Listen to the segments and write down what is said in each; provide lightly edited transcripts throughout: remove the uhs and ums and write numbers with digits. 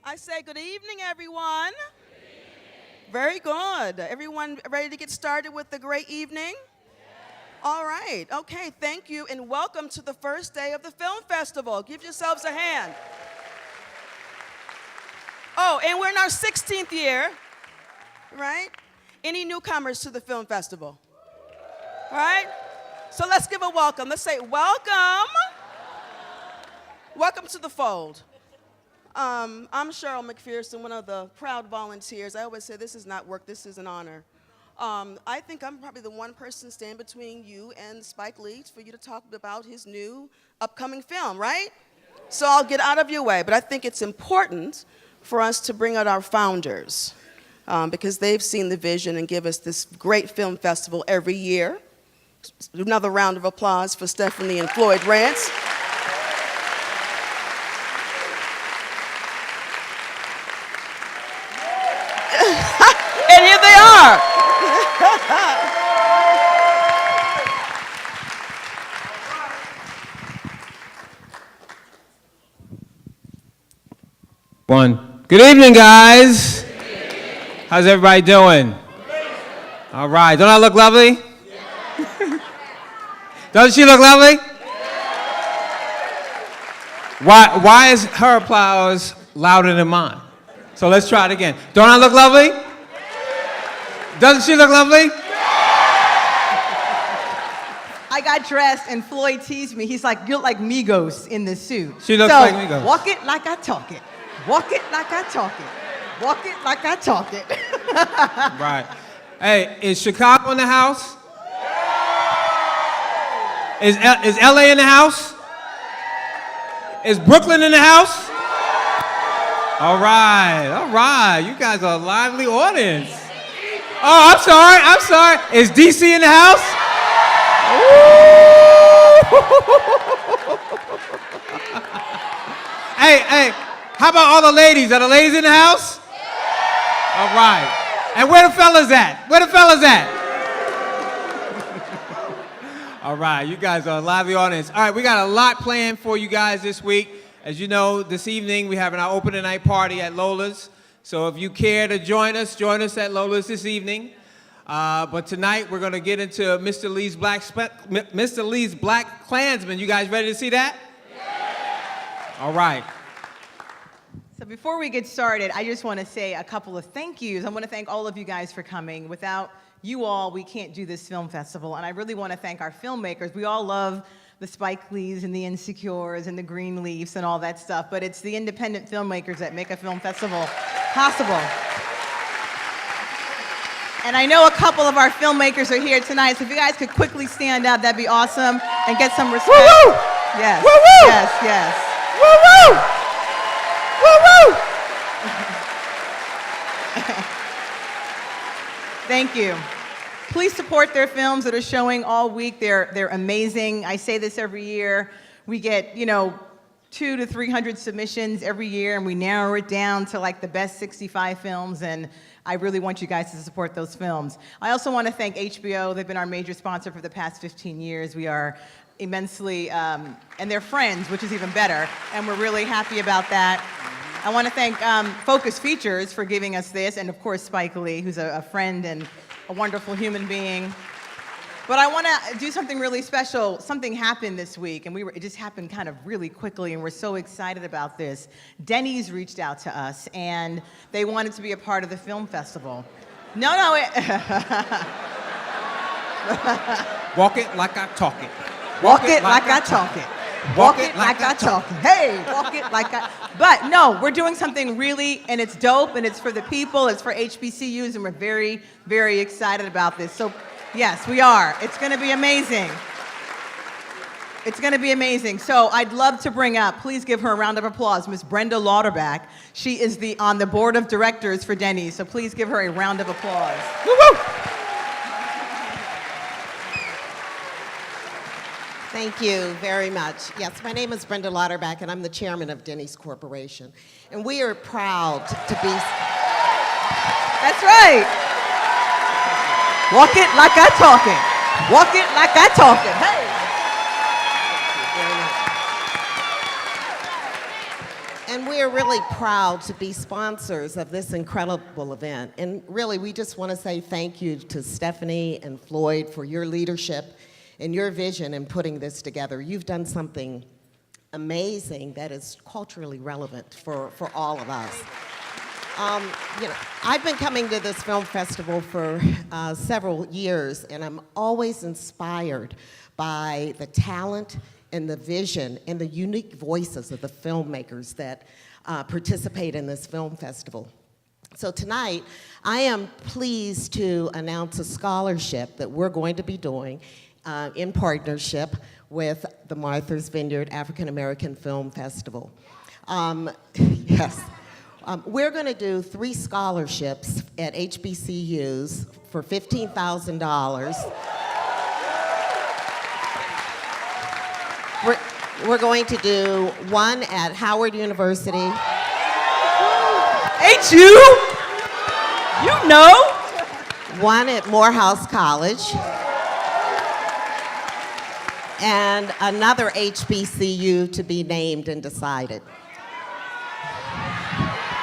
I say good evening, everyone. Very good. Everyone ready to get started with the great evening? All right. Okay, thank you, and welcome to the first day of the film festival. Give yourselves a hand. Oh, and we're in our 16th year, right? Any newcomers to the film festival? All right? So let's give a welcome. Let's say welcome. Welcome to the fold. I'm Cheryl McPherson, one of the proud volunteers. I always say this is not work, this is an honor. I think I'm probably the one person standing between you and Spike Lee for you to talk about his new upcoming film, right? So I'll get out of your way, but I think it's important for us to bring out our founders because they've seen the vision and give us this great film festival every year. Another round of applause for Stephanie and Floyd Rance. And here they are. One. Good evening, guys. Good evening. How's everybody doing? All right. Don't I look lovely? Yeah. Doesn't she look lovely? Yeah. Why is her applause louder than mine? So let's try it again. Don't I look lovely? Yeah. Doesn't she look lovely? Yeah. I got dressed and Floyd teased me. He's like, you look like Migos in this suit. She looks like Migos. Walk it like I talk it. Walk it like I talk it. Walk it like I talk it. Right. Hey, is Chicago in the house? Is LA in the house? Is Brooklyn in the house? All right. You guys are a lively audience. Oh, I'm sorry. Is DC in the house? Hey. How about all the ladies? Are the ladies in the house? All right. And where the fellas at? All right, you guys are a lively audience. All right, we got a lot planned for you guys this week. As you know, this evening we're having our opening night party at Lola's. So if you care to join us at Lola's this evening. But tonight we're going to get into Mr. Lee's BlackKklansmen. You guys ready to see that? Yeah. All right. So before we get started, I just want to say a couple of thank yous. I want to thank all of you guys for coming. Without you all, we can't do this film festival. And I really want to thank our filmmakers. We all love the Spike Lees and the Insecures and the Greenleafs and all that stuff, but it's the independent filmmakers that make a film festival possible. And I know a couple of our filmmakers are here tonight, so if you guys could quickly stand up, that'd be awesome, and get some respect. Woo-woo! Yes. Woo-woo! Yes. Woo-woo! Woo-woo! Thank you. Please support their films that are showing all week. They're amazing. I say this every year. We get, 200 to 300 submissions every year, and we narrow it down to like the best 65 films, and I really want you guys to support those films. I also want to thank HBO. They've been our major sponsor for the past 15 years. We are immensely, and they're friends, which is even better, and we're really happy about that. I want to thank Focus Features for giving us this, and of course Spike Lee, who's a friend and a wonderful human being. But I want to do something really special. Something happened this week, and it just happened kind of really quickly, and we're so excited about this. Denny's reached out to us, and they wanted to be a part of the film festival. Walk it like I talk it. Walk it like I talk it. Walk it like I talk it. Hey, walk it like I... But no, we're doing something really, and it's dope, and it's for the people, it's for HBCUs, and we're very, very excited about this. So, yes, we are. It's going to be amazing. It's going to be amazing. So I'd love to bring up, please give her a round of applause, Miss Brenda Lauterbach. She is on the board of directors for Denny's, so please give her a round of applause. Woo-woo! Thank you very much. Yes, my name is Brenda Lauterbach, and I'm the chairman of Denny's Corporation. And we are proud to be... That's right. Walk it like I talk it. Walk it like I talk it. Hey. And we are really proud to be sponsors of this incredible event. And really, we just want to say thank you to Stephanie and Floyd for your leadership and your vision in putting this together. You've done something amazing that is culturally relevant for all of us. I've been coming to this film festival for several years, and I'm always inspired by the talent and the vision and the unique voices of the filmmakers that participate in this film festival. So tonight, I am pleased to announce a scholarship that we're going to be doing in partnership with the Martha's Vineyard African American Film Festival. Yes. We're going to do 3 scholarships at HBCUs for $15,000. We're going to do one at Howard University. Ain't you? You know? One at Morehouse College. And another HBCU to be named and decided.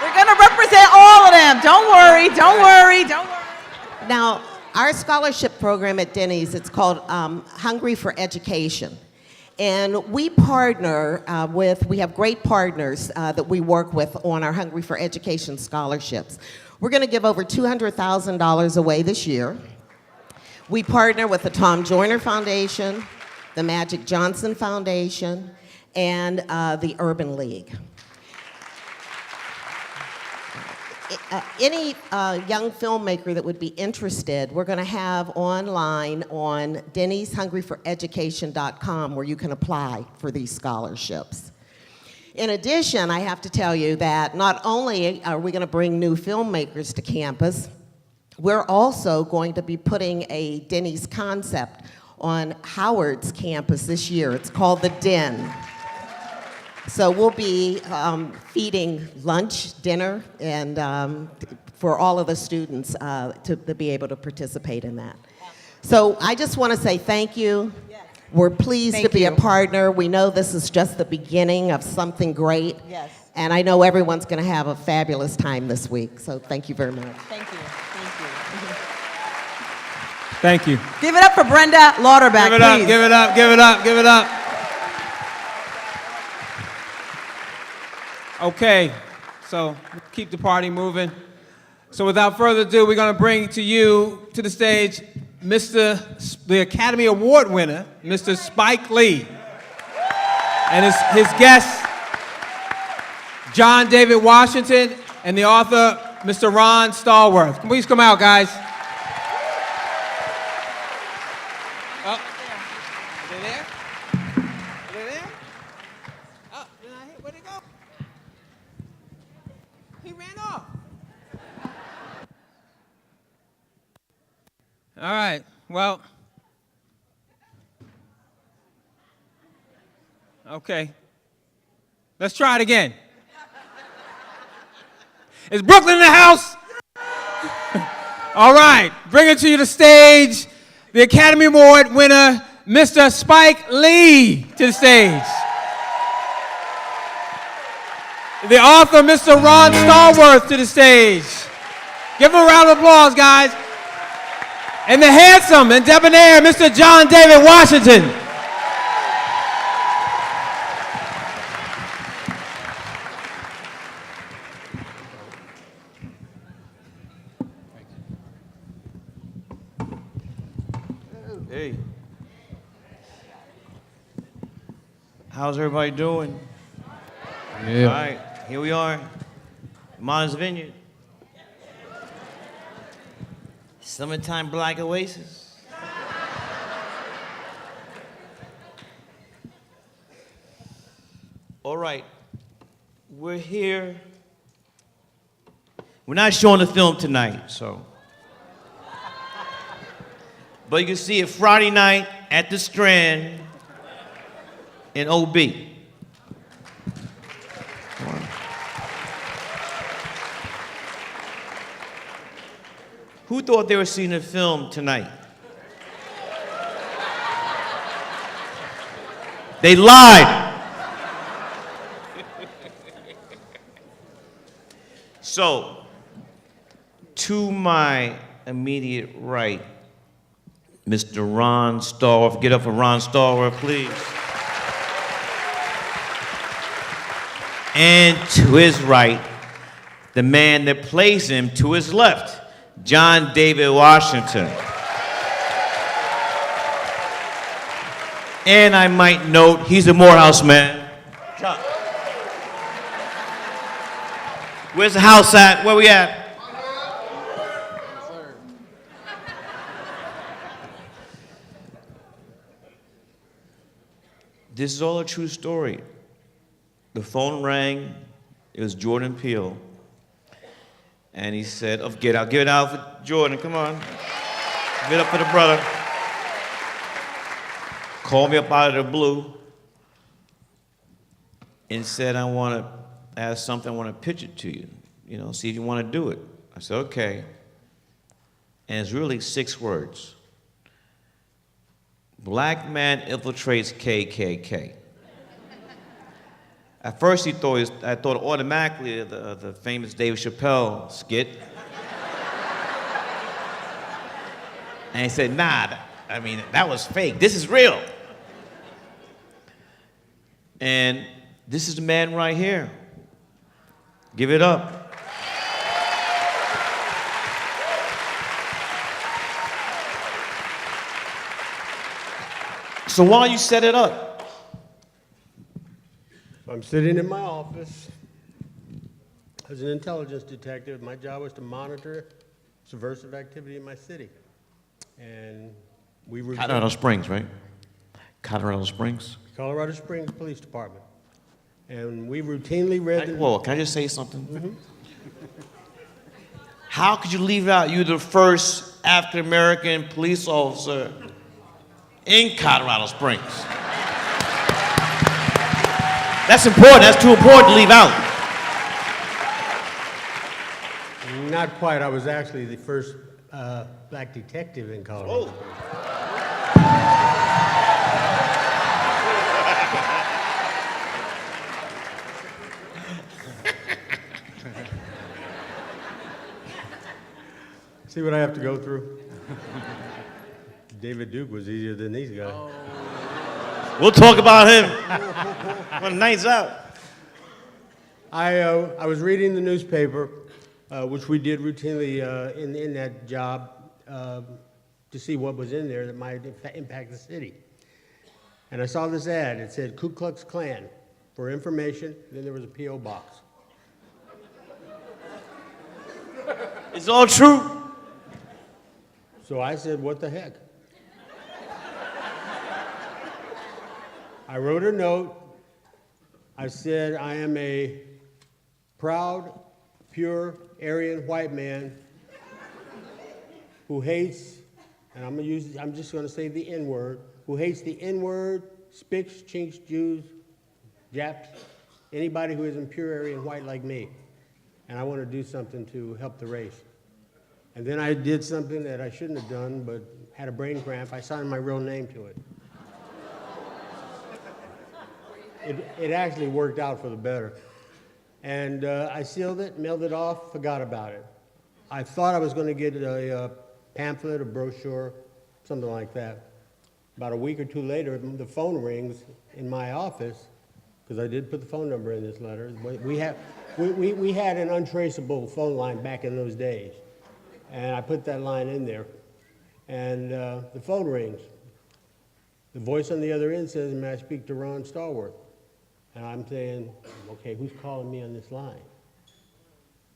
We're gonna represent all of them. Don't worry, don't worry, don't worry. Now, our scholarship program at Denny's, it's called Hungry for Education. And we partner we have great partners that we work with on our Hungry for Education scholarships. We're gonna give over $200,000 away this year. We partner with the Tom Joyner Foundation, the Magic Johnson Foundation, and the Urban League. Any young filmmaker that would be interested, we're going to have online on Denny'sHungryForEducation.com where you can apply for these scholarships. In addition, I have to tell you that not only are we going to bring new filmmakers to campus, we're also going to be putting a Denny's concept on Howard's campus this year. It's called The Den. So we'll be feeding lunch, dinner, and for all of the students to be able to participate in that. So I just want to say thank you. Yes. We're pleased to be a partner. We know this is just the beginning of something great. Yes. And I know everyone's going to have a fabulous time this week. So thank you very much. Thank you. Thank you. Thank you. Give it up for Brenda Lauterbach, Give it up, please. give it up, give it up, give it up. Okay, so keep the party moving. So without further ado, we're going to bring to you, to the stage, the Academy Award winner, Mr. Spike Lee. And his guests, John David Washington, and the author, Mr. Ron Stallworth. Please come out, guys. Oh, are they there? Are they there? Oh, did I hit? Where'd he go? He ran off. All right, well. Okay. Let's try it again. Is Brooklyn in the house? All right, bringing to you the stage, the Academy Award winner, Mr. Spike Lee, to the stage. The author, Mr. Ron Stallworth, to the stage. Give him a round of applause, guys. And the handsome and debonair Mr. John David Washington. Hey. How's everybody doing? Yeah. All right, here we are. Martha's Vineyard. Summertime Black Oasis. All right, we're here. We're not showing the film tonight, so. But you can see it Friday night at the Strand in OB. Who thought they were seeing a film tonight? They lied. So, to my immediate right, Mr. Ron Stallworth. Get up for Ron Stallworth, please. And to his right, the man that plays him to his left, John David Washington. And I might note, he's a Morehouse man. John. Where's the house at? Where we at? This is all a true story. The phone rang. It was Jordan Peele. And he said, I'll give it out for Jordan, come on. Give it up for the brother. Called me up out of the blue and said, I want to ask something, I want to pitch it to you. You know, see if you want to do it. I said, okay. And it's really 6 words. Black man infiltrates KKK. At first I thought automatically of the famous Dave Chappelle skit. And he said, nah, that was fake. This is real. And this is the man right here. Give it up. So while you set it up, I'm sitting in my office as an intelligence detective. My job was to monitor subversive activity in my city. And we were Colorado Springs, right? Colorado Springs. Colorado Springs Police Department. And we routinely read the... Whoa, can I just say something? Mm-hmm. How could you leave out you're the first African-American police officer in Colorado Springs? That's important. That's too important to leave out. Not quite. I was actually the first black detective in Colorado Springs. See what I have to go through? David Duke was easier than these guys. We'll talk about him when the night's out. I was reading the newspaper, which we did routinely in that job, to see what was in there that might impact the city. And I saw this ad. It said Ku Klux Klan for information. Then there was a P.O. box. It's all true. So I said, what the heck? I wrote a note. I said, I am a proud, pure, Aryan white man who hates, and I'm just going to say the N-word, who hates the N-word, Spics, Chinks, Jews, Japs, anybody who isn't pure Aryan white like me. And I want to do something to help the race. And then I did something that I shouldn't have done, but had a brain cramp. I signed my real name to it. It actually worked out for the better. And I sealed it, mailed it off, forgot about it. I thought I was going to get a pamphlet, a brochure, something like that. About a week or two later, the phone rings in my office, because I did put the phone number in this letter. We had an untraceable phone line back in those days. And I put that line in there. And the phone rings. The voice on the other end says, may I speak to Ron Stallworth? And I'm saying, okay, who's calling me on this line?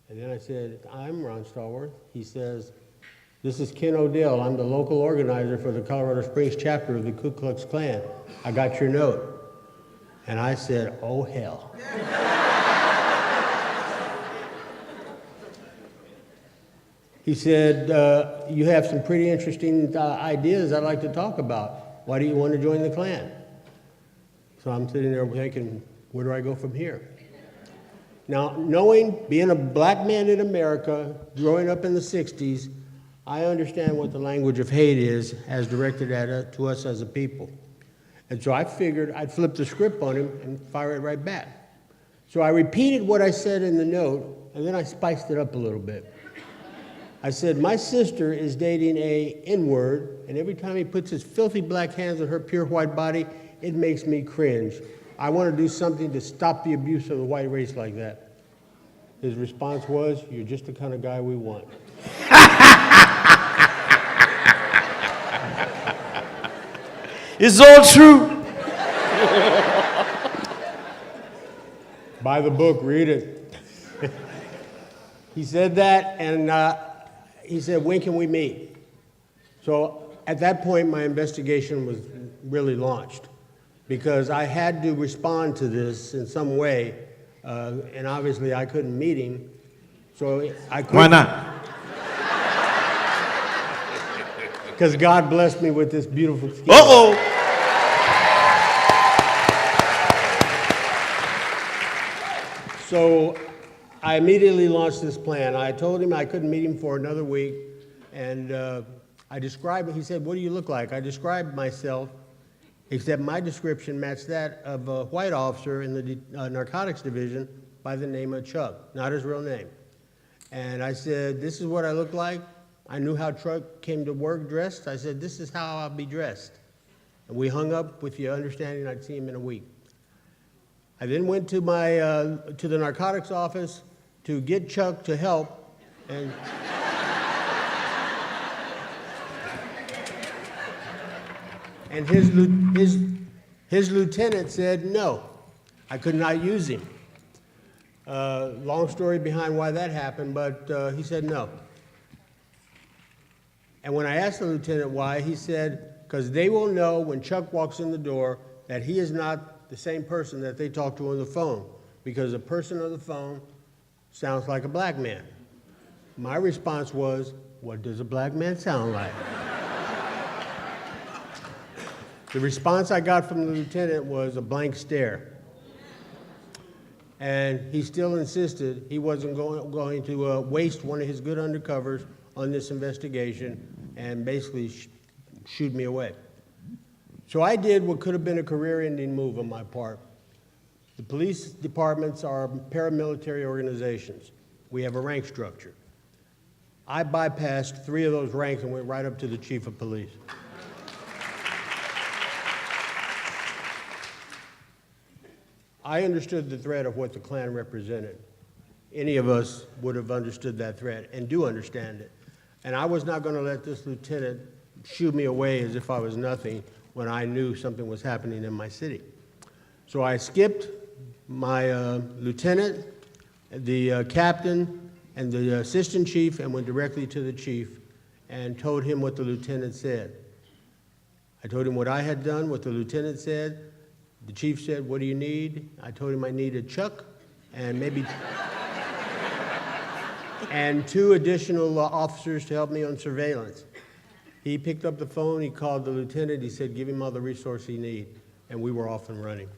And then I said, I'm Ron Stallworth. He says, this is Ken Odell. I'm the local organizer for the Colorado Springs chapter of the Ku Klux Klan. I got your note. And I said, oh, hell. He said, you have some pretty interesting ideas I'd like to talk about. Why do you want to join the Klan? So I'm sitting there thinking, where do I go from here? Now, being a black man in America, growing up in the 60s, I understand what the language of hate is as directed to us as a people. And so I figured I'd flip the script on him and fire it right back. So I repeated what I said in the note, and then I spiced it up a little bit. I said, my sister is dating a N-word, and every time he puts his filthy black hands on her pure white body, it makes me cringe. I want to do something to stop the abuse of the white race like that. His response was, you're just the kind of guy we want. It's all true. Buy the book, read it. He said that, and he said, when can we meet? So at that point, my investigation was really launched, because I had to respond to this in some way, and obviously I couldn't meet him, so I couldn't. Why not? Because God blessed me with this beautiful skin. Uh-oh. So I immediately launched this plan. I told him I couldn't meet him for another week, and I described it. He said, what do you look like? I described myself, except my description matched that of a white officer in the narcotics division by the name of Chuck, not his real name. And I said, this is what I look like. I knew how Chuck came to work dressed. I said, this is how I'll be dressed. And we hung up with the understanding I'd see him in a week. I then went to the narcotics office to get Chuck to help, and his lieutenant said no, I could not use him. Long story behind why that happened, but he said no. And when I asked the lieutenant why, he said, because they will know when Chuck walks in the door that he is not the same person that they talk to on the phone, because the person on the phone sounds like a black man. My response was, what does a black man sound like? The response I got from the lieutenant was a blank stare. And he still insisted he wasn't going to waste one of his good undercovers on this investigation and basically shoot me away. So I did what could have been a career-ending move on my part. The police departments are paramilitary organizations. We have a rank structure. I bypassed 3 of those ranks and went right up to the chief of police. I understood the threat of what the Klan represented. Any of us would have understood that threat and do understand it. And I was not going to let this lieutenant shoo me away as if I was nothing when I knew something was happening in my city. So I skipped my lieutenant, the captain, and the assistant chief and went directly to the chief and told him what the lieutenant said. I told him what I had done, what the lieutenant said. The chief said, what do you need? I told him I needed Chuck and maybe and 2 additional officers to help me on surveillance. He picked up the phone, he called the lieutenant, he said, give him all the resources he needs, and we were off and running.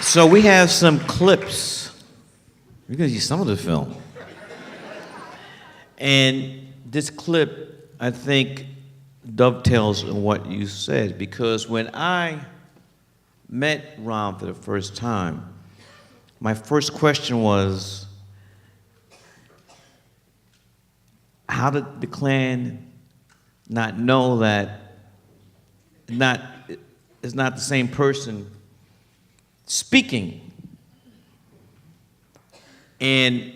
So we have some clips. We're going to use some of the film. And this clip, I think, dovetails on what you said, because when I met Ron for the first time, my first question was, how did the Klan not know that it's not the same person speaking? And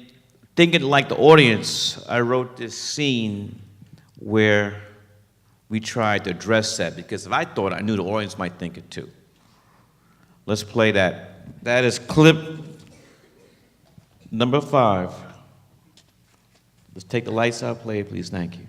thinking like the audience, I wrote this scene where we tried to address that, because if I thought, I knew the audience might think it too. Let's play that. That is clip number 5. Let's take the lights out, play it, please, thank you.